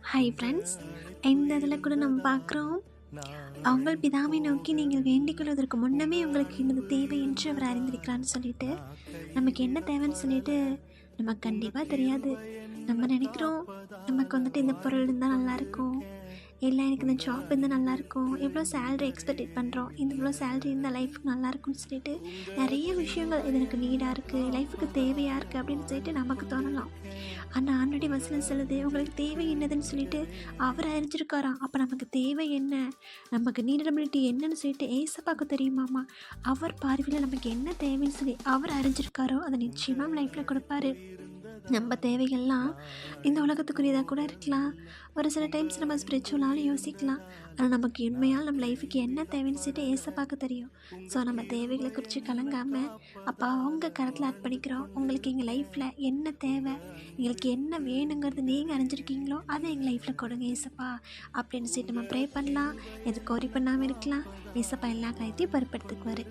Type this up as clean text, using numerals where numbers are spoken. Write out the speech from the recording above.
Hi friends, இந்த இதில் கூட நம்ம பார்க்குறோம், அவங்கள் பிதாவை நோக்கி நீங்கள் வேண்டிக் கொள்வதற்கு முன்னமே உங்களுக்கு இன்னது தேவை என்று அவர் அறிந்திருக்கிறான்னு சொல்லிட்டு, நமக்கு என்ன தேவைன்னு சொல்லிட்டு நமக்கு கண்டிப்பாக தெரியாது. நம்ம நினைக்கிறோம், நமக்கு வந்துட்டு இந்த பொருள் இருந்தால் நல்லாயிருக்கும், இல்லை எனக்கு இந்த ஜாப் இருந்தால் நல்லாயிருக்கும், எவ்வளோ சேலரி எக்ஸ்பெக்ட் பண்ணுறோம், இந்த இவ்வளோ சேலரி இருந்தால் லைஃபுக்கு நல்லாயிருக்கும்னு சொல்லிட்டு நிறைய விஷயங்கள் இது எனக்கு நீடாக இருக்குது, லைஃபுக்கு தேவையாக இருக்குது அப்படின்னு சொல்லிட்டு நமக்கு தோணலாம். ஆனால் ஆல்ரெடி வசனம் சொல்லுது, உங்களுக்கு தேவை என்னதுன்னு சொல்லிட்டு அவர் அறிஞ்சிருக்காராம். அப்போ நமக்கு தேவை என்ன, நமக்கு நீடபிலிட்டி என்னன்னு சொல்லிட்டு ஏசப்பாக்கு தெரியுமாமா. அவர் பார்வையில் நமக்கு என்ன தேவைன்னு சொல்லி அவர் அறிஞ்சிருக்காரோ அதை நிச்சயமாக நம்ம லைஃப்பில் கொடுப்பாரு. நம்ம தேவைகள்லாம் இந்த உலகத்துக்குரியதாக கூட இருக்கலாம், ஒரு சில டைம்ஸ் நம்ம ஸ்பிரிச்சுவலாலும் யோசிக்கலாம். ஆனால் நமக்கு உண்மையாக நம்ம லைஃபுக்கு என்ன தேவைன்னு சொல்லிட்டு ஏசப்பாக்கு தெரியும். ஸோ நம்ம தேவைகளை குறித்து கலங்காமல் அப்போ அவங்க கருத்தில் அர்ப்பணிக்கிறோம். உங்களுக்கு எங்கள் லைஃப்பில் என்ன தேவை, எங்களுக்கு என்ன வேணுங்கிறது நீங்கள் அறிஞ்சிருக்கீங்களோ அதை எங்கள் லைஃப்பில் கொடுங்க ஏசப்பா அப்படின்னு சொல்லிட்டு நம்ம ப்ரே பண்ணலாம். எதுக்கு ஒரி பண்ணாமல் இருக்கலாம். ஏசப்பா எல்லா காரியத்தையும் பொறுப்பெடுத்துக்குவார்.